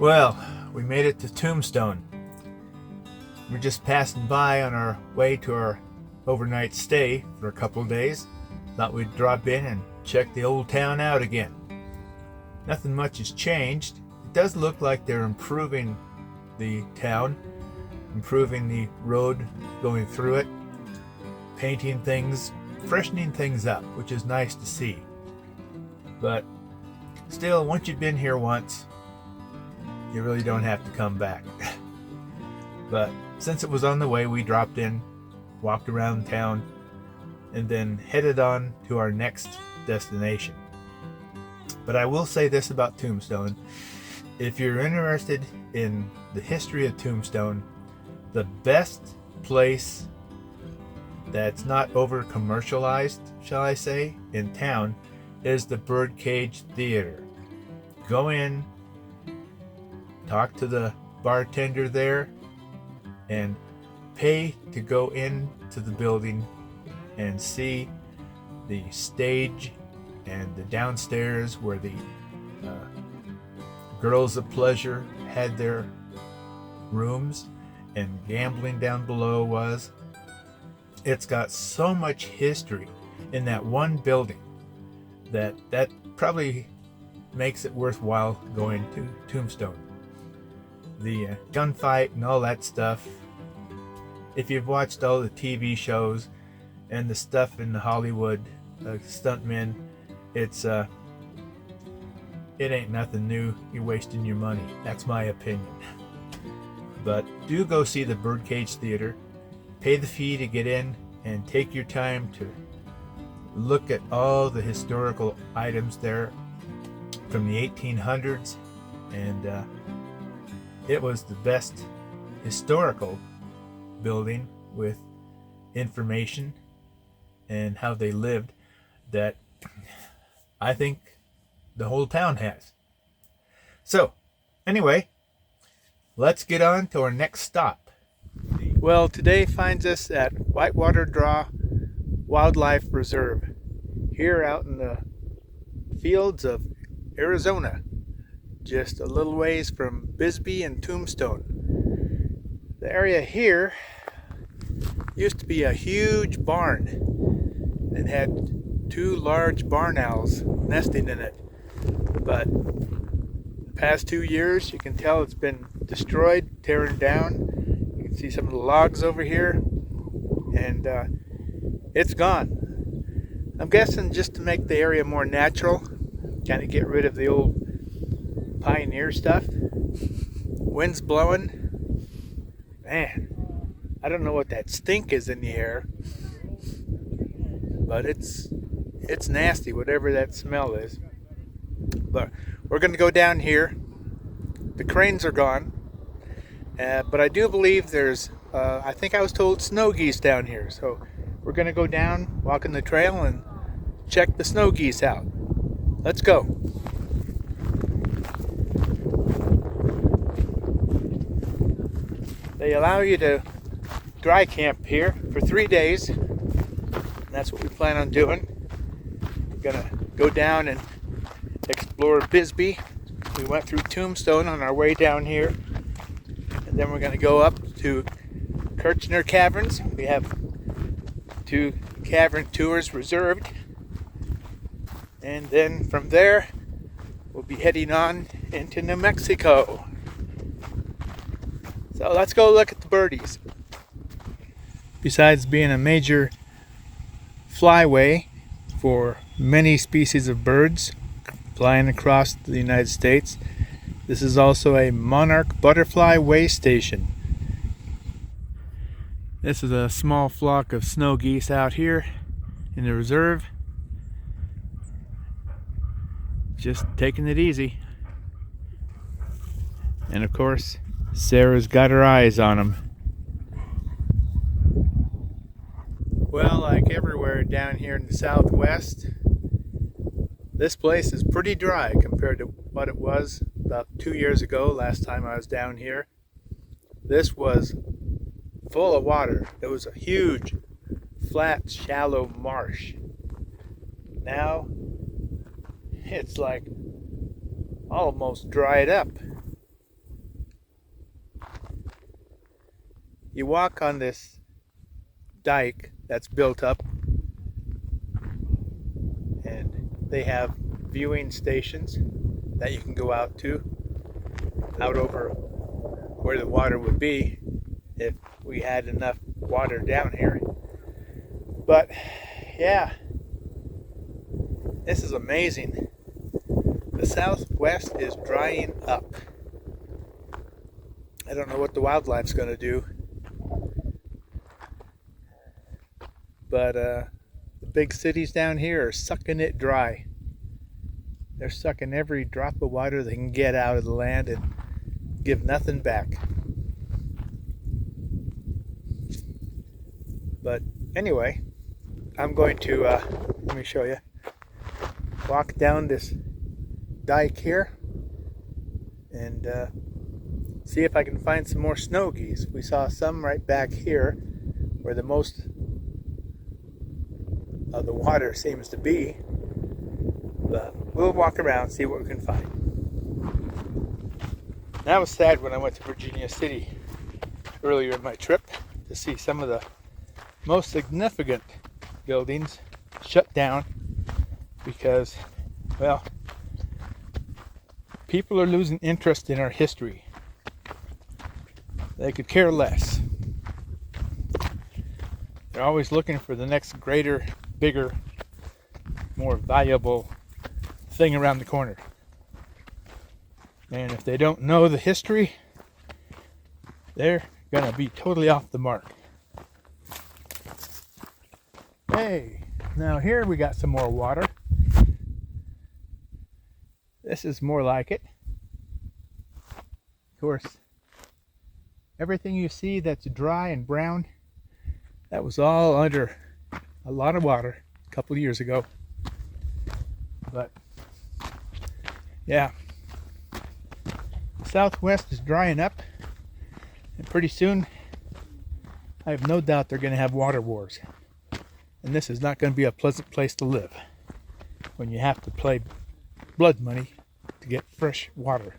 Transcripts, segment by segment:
Well, we made it to Tombstone. We're just passing by on our way to our overnight stay for a couple of days. Thought we'd drop in and check the old town out again. Nothing much has changed. It does look like they're improving the town, improving the road going through it, painting things, freshening things up, which is nice to see. But still, once you've been here once, you really don't have to come back. But since it was on the way, we dropped in, walked around town, and then headed on to our next destination. But I will say this about Tombstone. If you're interested in the history of Tombstone, the best place that's not over commercialized, shall I say, in town is the Birdcage Theater. Go in, talk to the bartender there, and pay to go into the building and see the stage and the downstairs where the girls of pleasure had their rooms and gambling down below was. It's got so much history in that one building that probably makes it worthwhile going to Tombstone. The gunfight and all that stuff, if you've watched all the TV shows and the stuff in the Hollywood stuntmen, it ain't nothing new. You're wasting your money. That's my opinion. But do go see the Birdcage Theater. Pay the fee to get in and take your time to look at all the historical items there from the 1800s. And it was the best historical building with information and how they lived that I think the whole town has. So, anyway, let's get on to our next stop. Well, today finds us at Whitewater Draw Wildlife Reserve, here out in the fields of Arizona, just a little ways from Bisbee and Tombstone. The area here used to be a huge barn. It had two large barn owls nesting in it. But the past 2 years, you can tell it's been destroyed, tearing down. You can see some of the logs over here, and it's gone. I'm guessing just to make the area more natural, kind of get rid of the old pioneer stuff. Wind's blowing. Man, I don't know what that stink is in the air, but it's nasty, whatever that smell is. But we're going to go down here. The cranes are gone, but I do believe there's, I think I was told, snow geese down here. So we're going to go down, walk in the trail, and check the snow geese out. Let's go. They allow you to dry camp here for 3 days, and that's what we plan on doing. We're going to go down and explore Bisbee. We went through Tombstone on our way down here, and then we're going to go up to Kirchner Caverns. We have 2 cavern tours reserved, and then from there we'll be heading on into New Mexico. So let's go look at the birdies. Besides being a major flyway for many species of birds flying across the United States, this is also a monarch butterfly way station. This is a small flock of snow geese out here in the reserve, just taking it easy. And of course, Sarah's got her eyes on them. Well, like everywhere down here in the Southwest, this place is pretty dry compared to what it was about 2 years ago, last time I was down here. This was full of water. It was a huge, flat, shallow marsh. Now, it's like almost dried up. you walk on this dike that's built up, and they have viewing stations that you can go out to, out over where the water would be if we had enough water down here. But yeah, this is amazing. The Southwest is drying up. I don't know what the wildlife's going to do, but the big cities down here are sucking it dry. They're sucking every drop of water they can get out of the land and give nothing back. But anyway, I'm going to, let me show you, walk down this dike here and see if I can find some more snow geese. We saw some right back here where the most of the water seems to be, but we'll walk around and see what we can find. That was sad when I went to Virginia City earlier in my trip to see some of the most significant buildings shut down because, well, people are losing interest in our history. They could care less. They're always looking for the next greater, bigger, more valuable thing around the corner. And if they don't know the history, they're gonna be totally off the mark. Hey, now here we got some more water. This is more like it. Of course, everything you see that's dry and brown, that was all under a lot of water a couple of years ago. But yeah, the Southwest is drying up, and pretty soon I have no doubt they're going to have water wars. And this is not going to be a pleasant place to live when you have to pay blood money to get fresh water.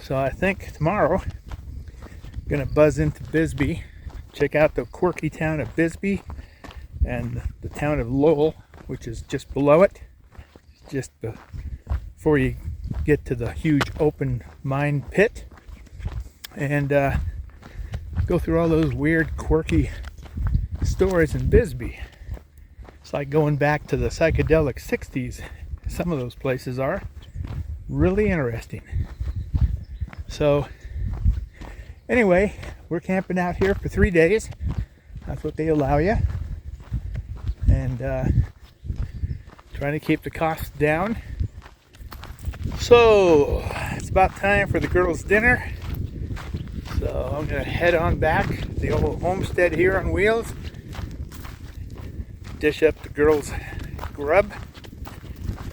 So I think tomorrow I'm going to buzz into Bisbee, check out the quirky town of Bisbee and the town of Lowell, which is just below it, just before you get to the huge open mine pit, and go through all those weird, quirky stories in Bisbee. It's like going back to the psychedelic 60s. Some of those places are really interesting. So anyway, we're camping out here for 3 days. That's what they allow you. And trying to keep the costs down. So it's about time for the girls' dinner. So I'm going to head on back to the old homestead here on wheels. Dish up the girls' grub.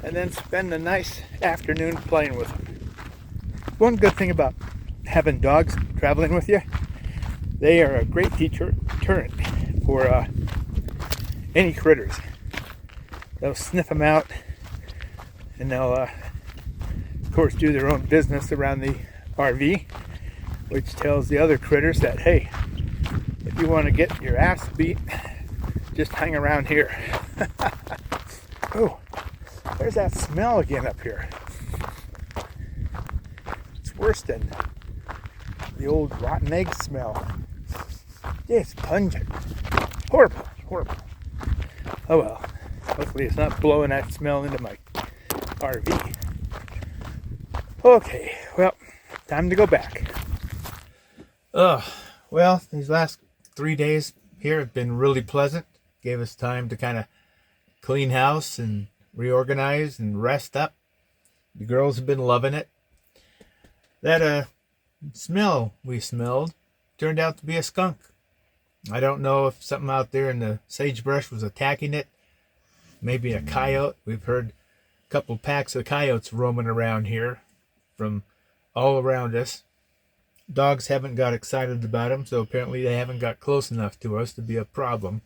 And then spend a nice afternoon playing with them. One good thing about having dogs traveling with you, they are a great deterrent for any critters. They'll sniff them out, and they'll of course do their own business around the RV, which tells the other critters that, hey, if you want to get your ass beat, just hang around here. Oh, there's that smell again up here. It's worse than the old rotten egg smell. It's pungent. Horrible, horrible. Oh well, hopefully it's not blowing that smell into my RV. Okay, well, time to go back. Well, these last 3 days here have been really pleasant. Gave us time to kind of clean house and reorganize and rest up. The girls have been loving it. That smell we smelled turned out to be a skunk. I don't know if something out there in the sagebrush was attacking it. Maybe a coyote. We've heard a couple packs of coyotes roaming around here from all around us. Dogs haven't got excited about them, so apparently they haven't got close enough to us to be a problem.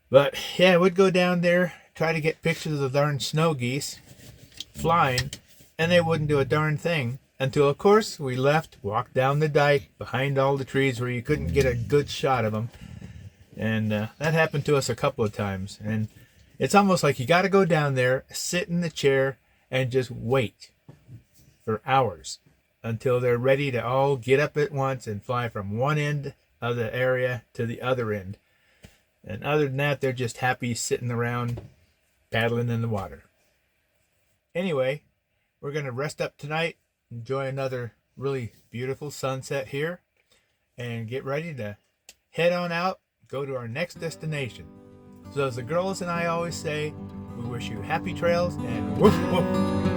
But yeah, we'd go down there, try to get pictures of the darn snow geese flying, and they wouldn't do a darn thing Until, of course, we left, walked down the dike behind all the trees where you couldn't get a good shot of them. And that happened to us a couple of times. And it's almost like you got to go down there, sit in the chair, and just wait for hours until they're ready to all get up at once and fly from one end of the area to the other end. And other than that, they're just happy sitting around paddling in the water. Anyway, we're going to rest up tonight, enjoy another really beautiful sunset here, and get ready to head on out, go to our next destination. So as the girls and I always say, we wish you happy trails and woof woof.